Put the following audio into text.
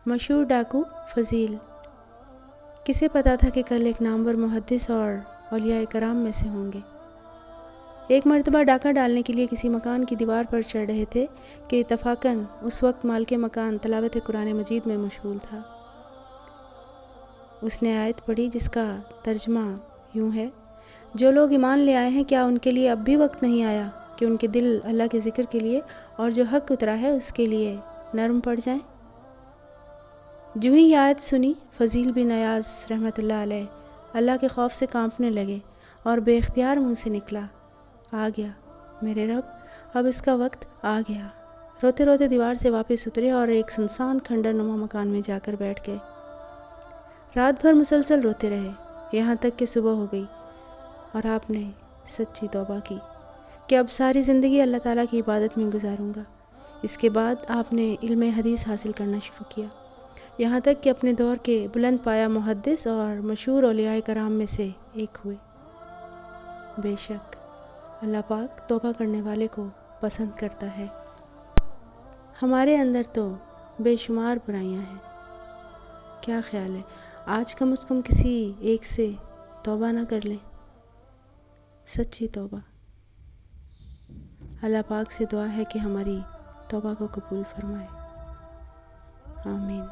مشہور ڈاکو فضیل۔ کسے پتا تھا کہ کل ایک نامور محدث اور اولیاء کرام میں سے ہوں گے۔ ایک مرتبہ ڈاکہ ڈالنے کے لیے کسی مکان کی دیوار پر چڑھ رہے تھے کہ اتفاقاً اس وقت مالک مکان تلاوت قرآن مجید میں مشغول تھا۔ اس نے آیت پڑھی جس کا ترجمہ یوں ہے: جو لوگ ایمان لے آئے ہیں کیا ان کے لیے اب بھی وقت نہیں آیا کہ ان کے دل اللہ کے ذکر کے لیے اور جو حق اترا ہے اس کے لیے نرم پڑ جائیں۔ جو ہی یہ آیت سنی، فضیل بن ایاز رحمۃ اللہ علیہ اللہ کے خوف سے کانپنے لگے اور بے اختیار منہ سے نکلا: آ گیا میرے رب، اب اس کا وقت آ گیا۔ روتے روتے دیوار سے واپس اترے اور ایک سنسان کھنڈر نما مکان میں جا کر بیٹھ گئے۔ رات بھر مسلسل روتے رہے، یہاں تک کہ صبح ہو گئی، اور آپ نے سچی توبہ کی کہ اب ساری زندگی اللہ تعالیٰ کی عبادت میں گزاروں گا۔ اس کے بعد آپ نے علم حدیث حاصل کرنا شروع کیا، یہاں تک کہ اپنے دور کے بلند پایہ محدث اور مشہور اولیاء کرام میں سے ایک ہوئے۔ بے شک اللہ پاک توبہ کرنے والے کو پسند کرتا ہے۔ ہمارے اندر تو بے شمار برائیاں ہیں، کیا خیال ہے آج کم از کم کسی ایک سے توبہ نہ کر لیں؟ سچی توبہ۔ اللہ پاک سے دعا ہے کہ ہماری توبہ کو قبول فرمائے۔ آمین۔